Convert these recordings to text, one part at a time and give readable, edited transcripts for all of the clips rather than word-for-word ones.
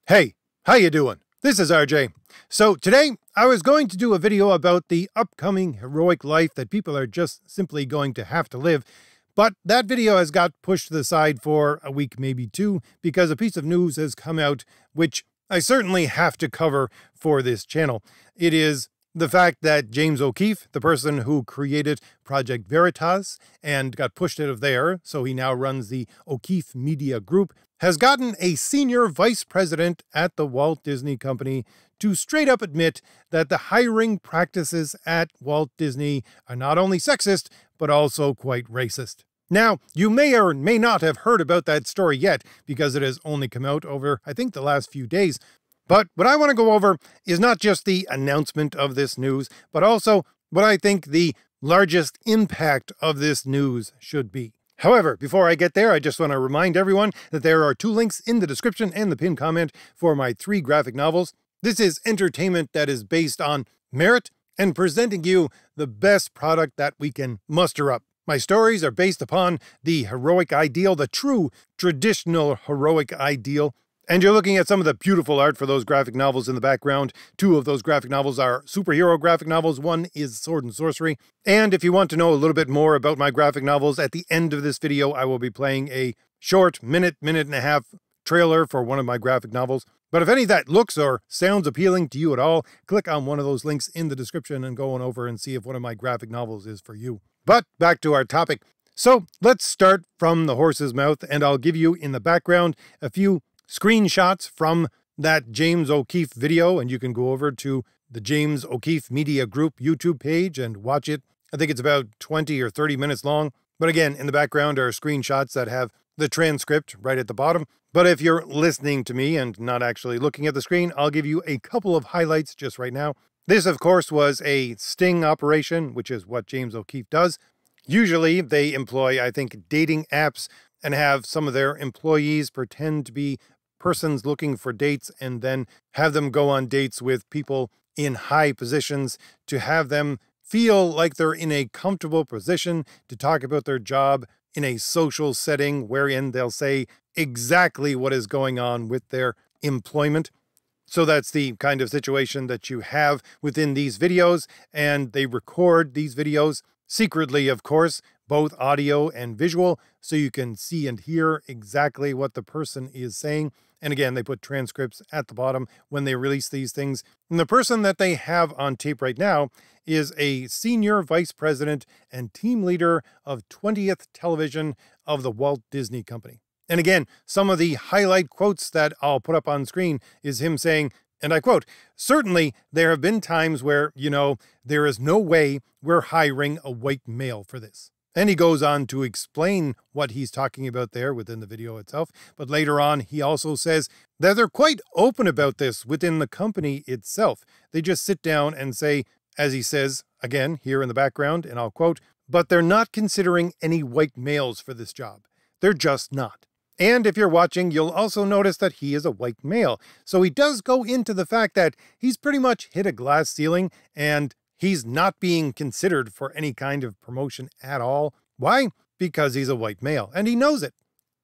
Hey, how you doing? This is RJ. So today I was going to do a video about the upcoming heroic life that people are just simply going to have to live, but that video has got pushed to the side for a week, maybe two, because a piece of news has come out which I certainly have to cover for this channel. It is the fact that James O'Keefe, the person who created Project Veritas and got pushed out of there, so he now runs the O'Keefe Media Group, has gotten a senior vice president at the Walt Disney Company to straight up admit that the hiring practices at Walt Disney are not only sexist, but also quite racist. Now, you may or may not have heard about that story yet, because it has only come out over, I think, the last few days. But what I want to go over is not just the announcement of this news, but also what I think the largest impact of this news should be. However, before I get there, I just want to remind everyone that there are 2 links in the description and the pinned comment for my 3 graphic novels. This is entertainment that is based on merit and presenting you the best product that we can muster up. My stories are based upon the heroic ideal, the true traditional heroic ideal. And you're looking at some of the beautiful art for those graphic novels in the background. 2 of those graphic novels are superhero graphic novels. 1 is Sword and Sorcery. And if you want to know a little bit more about my graphic novels, at the end of this video, I will be playing a short minute and a half trailer for one of my graphic novels. But if any of that looks or sounds appealing to you at all, click on one of those links in the description and go on over and see if one of my graphic novels is for you. But back to our topic. So let's start from the horse's mouth, and I'll give you in the background a few screenshots from that James O'Keefe video, and you can go over to the James O'Keefe Media Group YouTube page and watch it. I think it's about 20 or 30 minutes long. But again, in the background are screenshots that have the transcript right at the bottom. But if you're listening to me and not actually looking at the screen, I'll give you a couple of highlights just right now. This, of course, was a sting operation, which is what James O'Keefe does. Usually they employ, I think, dating apps and have some of their employees pretend to be persons looking for dates and then have them go on dates with people in high positions to have them feel like they're in a comfortable position to talk about their job in a social setting wherein they'll say exactly what is going on with their employment. So that's the kind of situation that you have within these videos, and they record these videos secretly, of course, both audio and visual, so you can see and hear exactly what the person is saying. And again, they put transcripts at the bottom when they release these things. And the person that they have on tape right now is a senior vice president and team leader of 20th Television of the Walt Disney Company. And again, some of the highlight quotes that I'll put up on screen is him saying, and I quote, "Certainly, there have been times where, there is no way we're hiring a white male for this." And he goes on to explain what he's talking about there within the video itself. But later on, he also says that they're quite open about this within the company itself. They just sit down and say, as he says, again, here in the background, and I'll quote, "But they're not considering any white males for this job. They're just not." And if you're watching, you'll also notice that he is a white male. So he does go into the fact that he's pretty much hit a glass ceiling and he's not being considered for any kind of promotion at all. Why? Because he's a white male, and he knows it.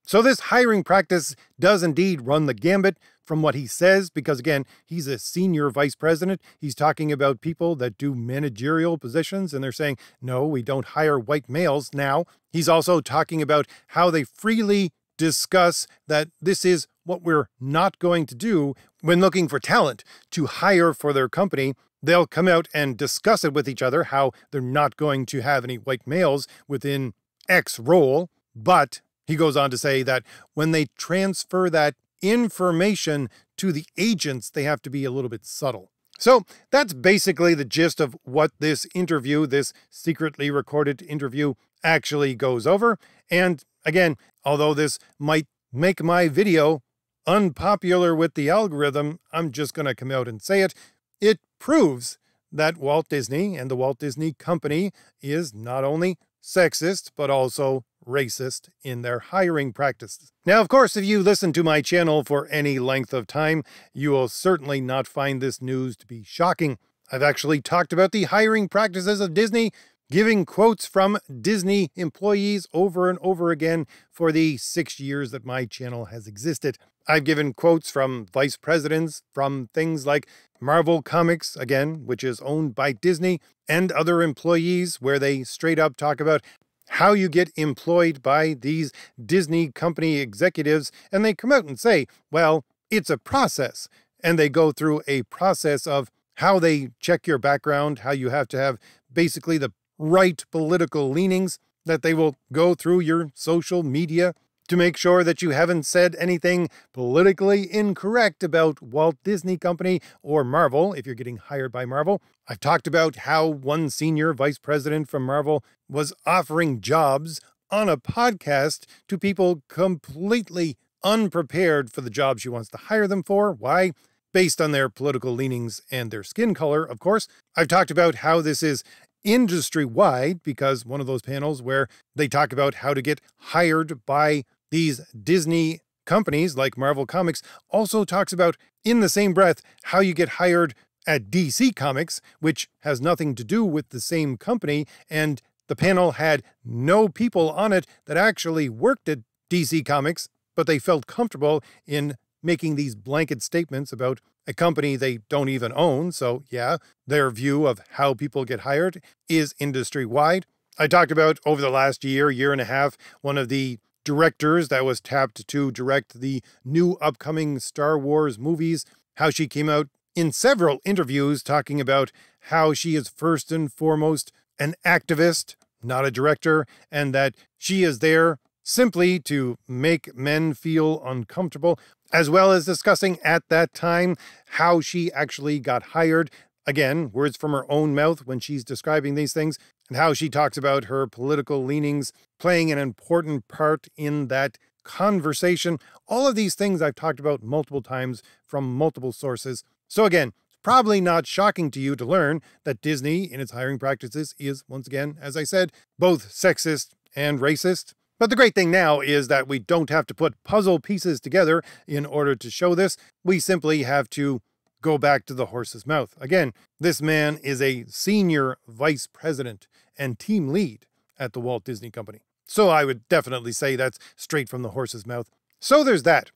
So this hiring practice does indeed run the gambit from what he says, because again, he's a senior vice president. He's talking about people that do managerial positions, and they're saying, no, we don't hire white males now. He's also talking about how they freely discuss that this is what we're not going to do when looking for talent to hire for their company. They'll come out and discuss it with each other, how they're not going to have any white males within X role. But he goes on to say that when they transfer that information to the agents, they have to be a little bit subtle. So that's basically the gist of what this interview, this secretly recorded interview, actually goes over. And again, although this might make my video unpopular with the algorithm, I'm just going to come out and say it. It proves that Walt Disney and the Walt Disney Company is not only sexist, but also racist in their hiring practices. Now, of course, if you listen to my channel for any length of time, you will certainly not find this news to be shocking. I've actually talked about the hiring practices of Disney giving quotes from Disney employees over and over again for the 6 years that my channel has existed. I've given quotes from vice presidents from things like Marvel Comics, again, which is owned by Disney, and other employees where they straight up talk about how you get employed by these Disney company executives, and they come out and say, well, it's a process. And they go through a process of how they check your background, how you have to have basically the right political leanings, that they will go through your social media to make sure that you haven't said anything politically incorrect about Walt Disney Company or Marvel, if you're getting hired by Marvel. I've talked about how one senior vice president from Marvel was offering jobs on a podcast to people completely unprepared for the job she wants to hire them for. Why? Based on their political leanings and their skin color, of course. I've talked about how this is industry-wide, because one of those panels where they talk about how to get hired by these Disney companies like Marvel Comics also talks about, in the same breath, how you get hired at DC Comics, which has nothing to do with the same company, and the panel had no people on it that actually worked at DC Comics, but they felt comfortable in making these blanket statements about a company they don't even own. So yeah, their view of how people get hired is industry-wide. I talked about over the last year and a half, one of the directors that was tapped to direct the new upcoming Star Wars movies, how she came out in several interviews talking about how she is first and foremost an activist, not a director, and that she is there simply to make men feel uncomfortable, as well as discussing at that time how she actually got hired. Again, words from her own mouth when she's describing these things, and how she talks about her political leanings playing an important part in that conversation. All of these things I've talked about multiple times from multiple sources. So again, probably not shocking to you to learn that Disney, in its hiring practices, is, once again, as I said, both sexist and racist. But the great thing now is that we don't have to put puzzle pieces together in order to show this. We simply have to go back to the horse's mouth. Again, this man is a senior vice president and team lead at the Walt Disney Company. So I would definitely say that's straight from the horse's mouth. So there's that.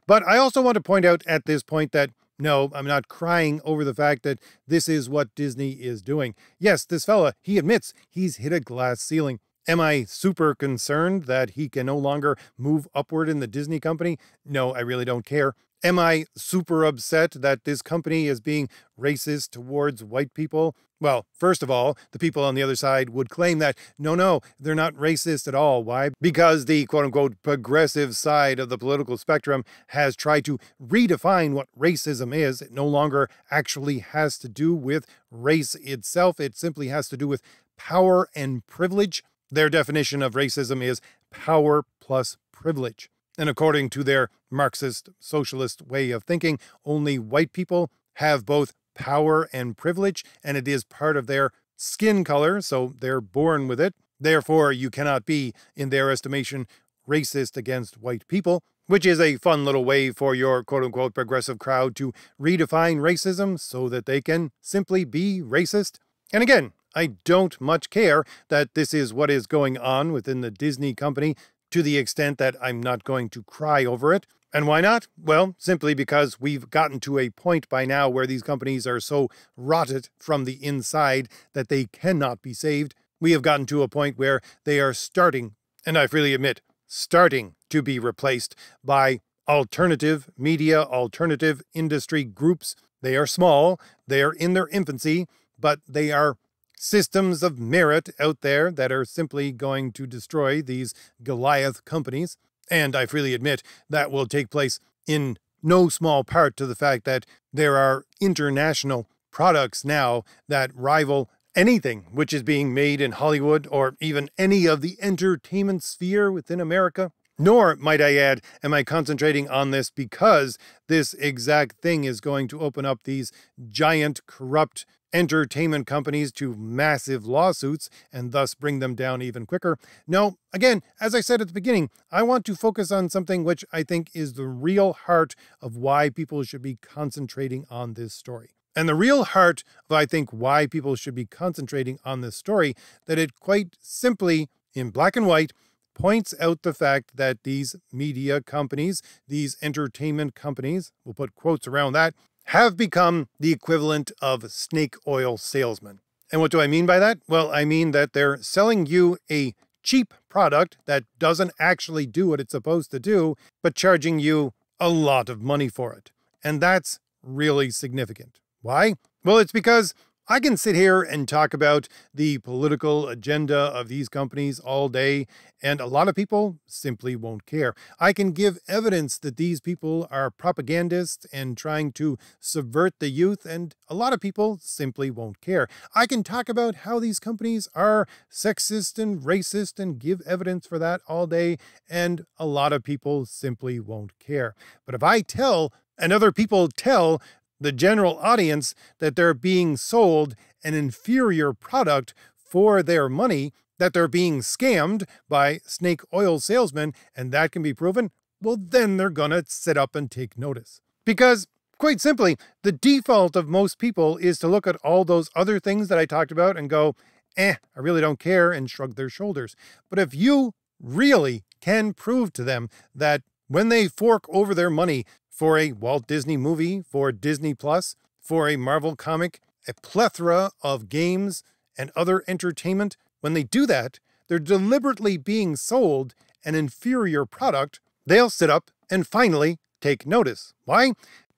But I also want to point out at this point that no, I'm not crying over the fact that this is what Disney is doing. Yes, this fella, he admits he's hit a glass ceiling. Am I super concerned that he can no longer move upward in the Disney company? No, I really don't care. Am I super upset that this company is being racist towards white people? Well, first of all, the people on the other side would claim that, no, they're not racist at all. Why? Because the quote-unquote progressive side of the political spectrum has tried to redefine what racism is. It no longer actually has to do with race itself. It simply has to do with power and privilege. Their definition of racism is power plus privilege. And according to their Marxist socialist way of thinking, only white people have both power and privilege, and it is part of their skin color, so they're born with it. Therefore, you cannot be, in their estimation, racist against white people, which is a fun little way for your quote-unquote progressive crowd to redefine racism so that they can simply be racist. And again, I don't much care that this is what is going on within the Disney company, to the extent that I'm not going to cry over it. And why not? Well, simply because we've gotten to a point by now where these companies are so rotted from the inside that they cannot be saved. We have gotten to a point where they are starting, and I freely admit, starting to be replaced by alternative media, alternative industry groups. They are small, they are in their infancy, but they are systems of merit out there that are simply going to destroy these Goliath companies. And I freely admit that will take place in no small part to the fact that there are international products now that rival anything which is being made in Hollywood or even any of the entertainment sphere within America. Nor, might I add, am I concentrating on this because this exact thing is going to open up these giant, corrupt entertainment companies to massive lawsuits and thus bring them down even quicker. No, again, as I said at the beginning, I want to focus on something which I think is the real heart of why people should be concentrating on this story. And the real heart of, I think, why people should be concentrating on this story, that it quite simply, in black and white, points out the fact that these media companies, these entertainment companies, we'll put quotes around that, have become the equivalent of snake oil salesmen. And what do I mean by that? Well, I mean that they're selling you a cheap product that doesn't actually do what it's supposed to do, but charging you a lot of money for it. And that's really significant. Why? Well, it's because I can sit here and talk about the political agenda of these companies all day, and a lot of people simply won't care. I can give evidence that these people are propagandists and trying to subvert the youth, and a lot of people simply won't care. I can talk about how these companies are sexist and racist and give evidence for that all day, and a lot of people simply won't care. But if I tell, and other people tell, the general audience that they're being sold an inferior product for their money, that they're being scammed by snake oil salesmen, and that can be proven, well, then they're gonna sit up and take notice. Because, quite simply, the default of most people is to look at all those other things that I talked about and go, I really don't care, and shrug their shoulders. But if you really can prove to them that when they fork over their money for a Walt Disney movie, for Disney Plus, for a Marvel comic, a plethora of games and other entertainment, when they do that, they're deliberately being sold an inferior product, they'll sit up and finally take notice. Why?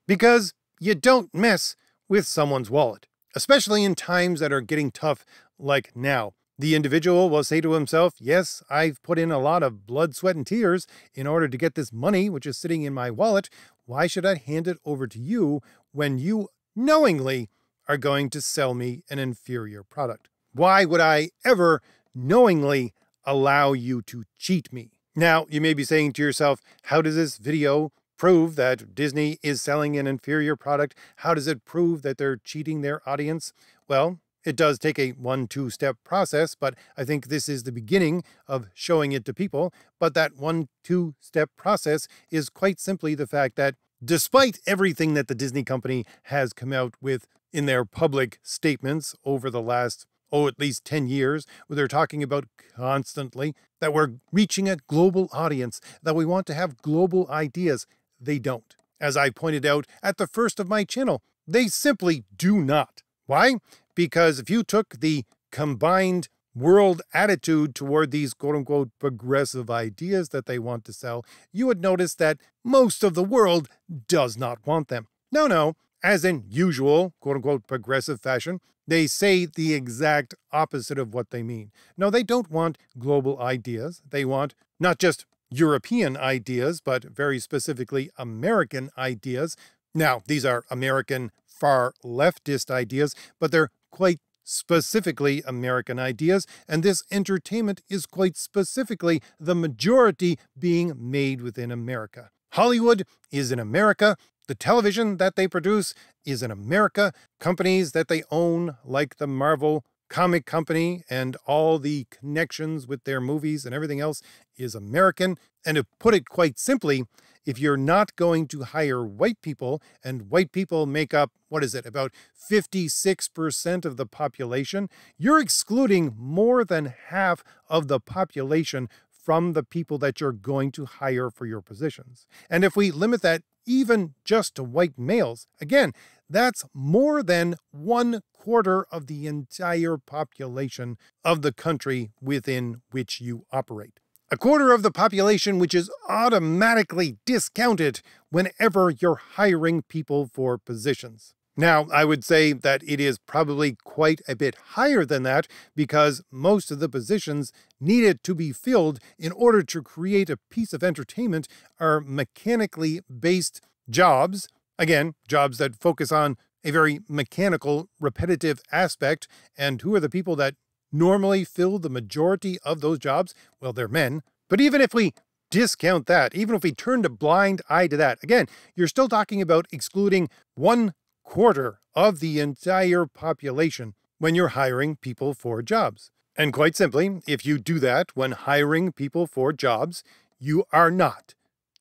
Because you don't mess with someone's wallet, especially in times that are getting tough like now. The individual will say to himself, yes, I've put in a lot of blood, sweat, and tears in order to get this money, which is sitting in my wallet. Why should I hand it over to you when you knowingly are going to sell me an inferior product? Why would I ever knowingly allow you to cheat me? Now, you may be saying to yourself, how does this video prove that Disney is selling an inferior product? How does it prove that they're cheating their audience? Well, it does take a 1-2 step process, but I think this is the beginning of showing it to people. But that 1-2 step process is quite simply the fact that despite everything that the Disney company has come out with in their public statements over the last, at least 10 years, where they're talking about constantly that we're reaching a global audience, that we want to have global ideas, they don't. As I pointed out at the first of my channel, they simply do not. Why? Because if you took the combined world attitude toward these quote-unquote progressive ideas that they want to sell, you would notice that most of the world does not want them. No, as in usual quote-unquote progressive fashion, they say the exact opposite of what they mean. No, they don't want global ideas. They want not just European ideas, but very specifically American ideas. Now, these are American far leftist ideas, but they're quite specifically American ideas, and this entertainment is quite specifically the majority being made within America. Hollywood is in America. The television that they produce is in America. Companies that they own, like the Marvel comic company and all the connections with their movies and everything else, is American. And to put it quite simply, if you're not going to hire white people, and white people make up, about 56% of the population, you're excluding more than half of the population from the people that you're going to hire for your positions. And if we limit that even just to white males, again, that's more than 1/4 of the entire population of the country within which you operate. 1/4 of the population which is automatically discounted whenever you're hiring people for positions. Now, I would say that it is probably quite a bit higher than that because most of the positions needed to be filled in order to create a piece of entertainment are mechanically based jobs. Again, jobs that focus on a very mechanical, repetitive aspect. And who are the people that normally fill the majority of those jobs? Well, they're men. But even if we discount that, even if we turn a blind eye to that, again, you're still talking about excluding 1/4 of the entire population when you're hiring people for jobs. And quite simply, if you do that when hiring people for jobs, you are not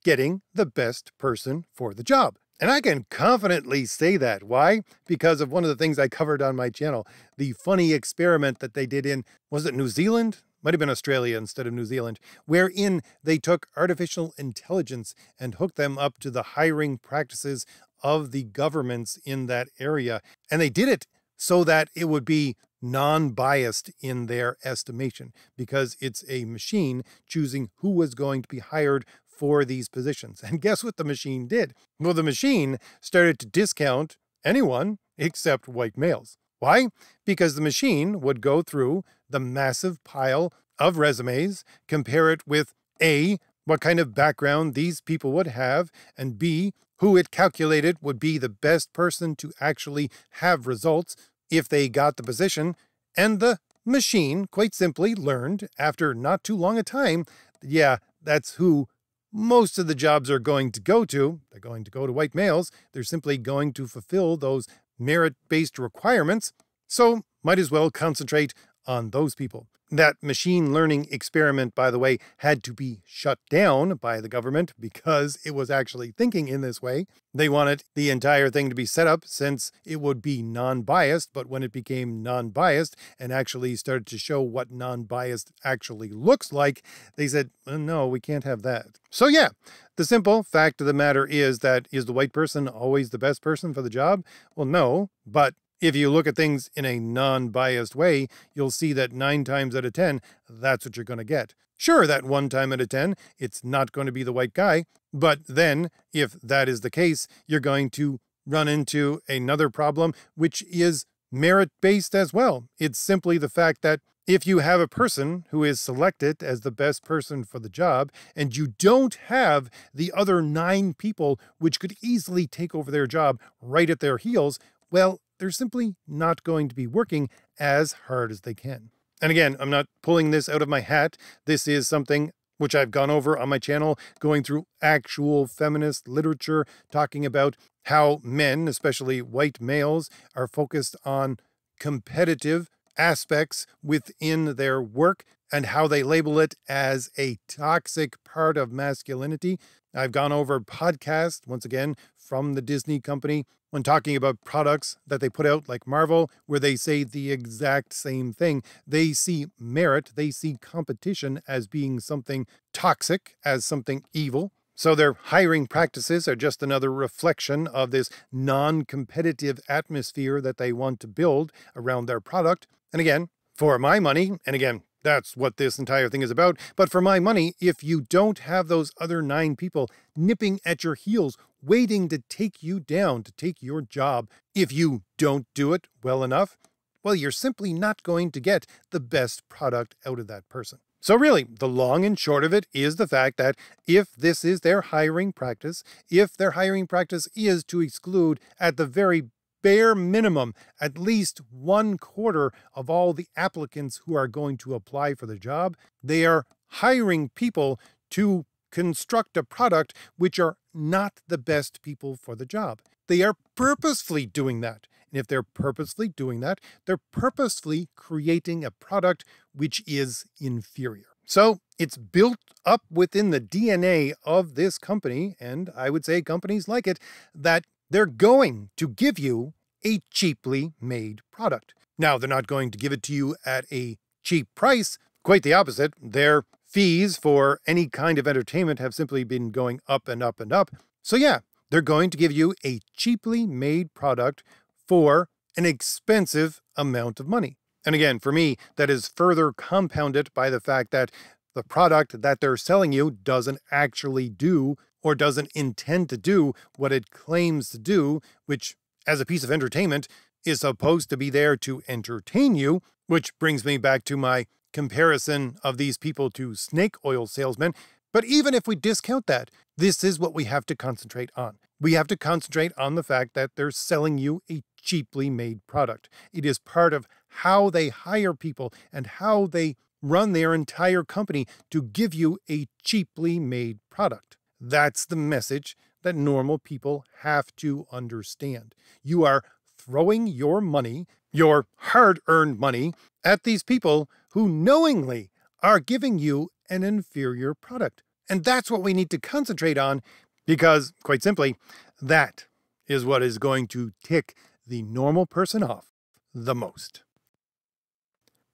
getting the best person for the job. And I can confidently say that. Why? Because of one of the things I covered on my channel, the funny experiment that they did in, was it New Zealand? Might have been Australia instead of New Zealand, wherein they took artificial intelligence and hooked them up to the hiring practices of the governments in that area. And they did it so that it would be non-biased in their estimation, because it's a machine choosing who was going to be hired for these positions. And guess what the machine did? Well, the machine started to discount anyone except white males. Why? Because the machine would go through the massive pile of resumes, compare it with A, what kind of background these people would have, and B, who it calculated would be the best person to actually have results if they got the position. And the machine quite simply learned after not too long a time, yeah, that's who most of the jobs are going to go to. They're going to go to white males. They're simply going to fulfill those merit-based requirements. So might as well concentrate on those people. That machine learning experiment, by the way, had to be shut down by the government because it was actually thinking in this way. They wanted the entire thing to be set up since it would be non-biased, but when it became non-biased and actually started to show what non-biased actually looks like, they said, no, we can't have that. So yeah, the simple fact of the matter is that, is the white person always the best person for the job? Well, no, but if you look at things in a non-biased way, you'll see that 9 times out of 10, that's what you're going to get. Sure, that 1 time out of 10, it's not going to be the white guy. But then, if that is the case, you're going to run into another problem, which is merit-based as well. It's simply the fact that if you have a person who is selected as the best person for the job, and you don't have the other 9 people which could easily take over their job right at their heels, well, they're simply not going to be working as hard as they can. And again, I'm not pulling this out of my hat. This is something which I've gone over on my channel, going through actual feminist literature, talking about how men, especially white males, are focused on competitive aspects within their work and how they label it as a toxic part of masculinity. I've gone over podcasts, once again, from the Disney company, when talking about products that they put out like Marvel, where they say the exact same thing. They see merit, they see competition as being something toxic, as something evil. So their hiring practices are just another reflection of this non-competitive atmosphere that they want to build around their product. And again, for my money, and again, that's what this entire thing is about. But for my money, if you don't have those other 9 people nipping at your heels, waiting to take you down, to take your job, if you don't do it well enough, well, you're simply not going to get the best product out of that person. So really, the long and short of it is the fact that if this is their hiring practice, if their hiring practice is to exclude at the very bare minimum at least 1/4 of all the applicants who are going to apply for the job, they are hiring people to construct a product which are not the best people for the job. They are purposefully doing that. And if they're purposefully doing that, they're purposefully creating a product which is inferior. So it's built up within the DNA of this company, and I would say companies like it, that they're going to give you a cheaply made product. Now, they're not going to give it to you at a cheap price. Quite the opposite. Their fees for any kind of entertainment have simply been going up and up and up. So yeah, they're going to give you a cheaply made product for an expensive amount of money. And again, for me, that is further compounded by the fact that the product that they're selling you doesn't actually do or doesn't intend to do what it claims to do, which as a piece of entertainment is supposed to be there to entertain you, which brings me back to my comparison of these people to snake oil salesmen. But even if we discount that, this is what we have to concentrate on. We have to concentrate on the fact that they're selling you a cheaply made product. It is part of how they hire people and how they run their entire company to give you a cheaply made product. That's the message that normal people have to understand. You are throwing your money, your hard-earned money, at these people who knowingly are giving you an inferior product. And that's what we need to concentrate on because, quite simply, that is what is going to tick the normal person off the most.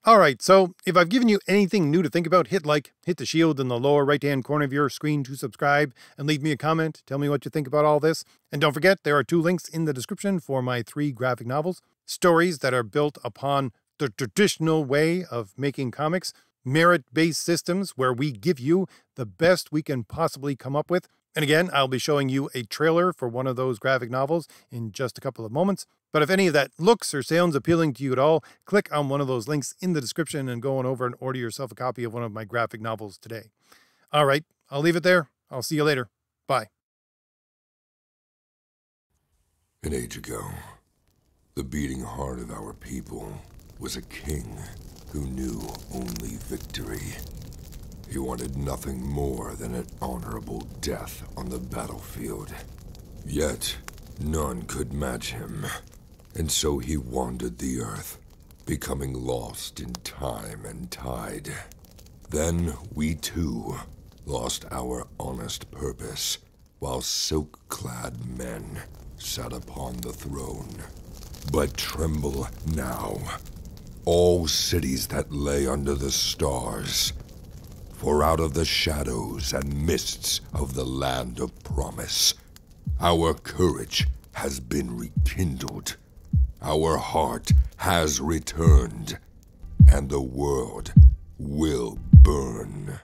Alright, so if I've given you anything new to think about, hit like, hit the shield in the lower right-hand corner of your screen to subscribe, and leave me a comment. Tell me what you think about all this. And don't forget, there are 2 links in the description for my 3 graphic novels. Stories that are built upon the traditional way of making comics. Merit-based systems where we give you the best we can possibly come up with. And again, I'll be showing you a trailer for one of those graphic novels in just a couple of moments. But if any of that looks or sounds appealing to you at all, click on one of those links in the description and go on over and order yourself a copy of one of my graphic novels today. All right, I'll leave it there. I'll see you later. Bye. An age ago, the beating heart of our people was a king who knew only victory. He wanted nothing more than an honorable death on the battlefield. Yet, none could match him. And so he wandered the earth, becoming lost in time and tide. Then we too lost our honest purpose, while silk-clad men sat upon the throne. But tremble now, all cities that lay under the stars, for out of the shadows and mists of the land of promise, our courage has been rekindled. Our heart has returned, and the world will burn.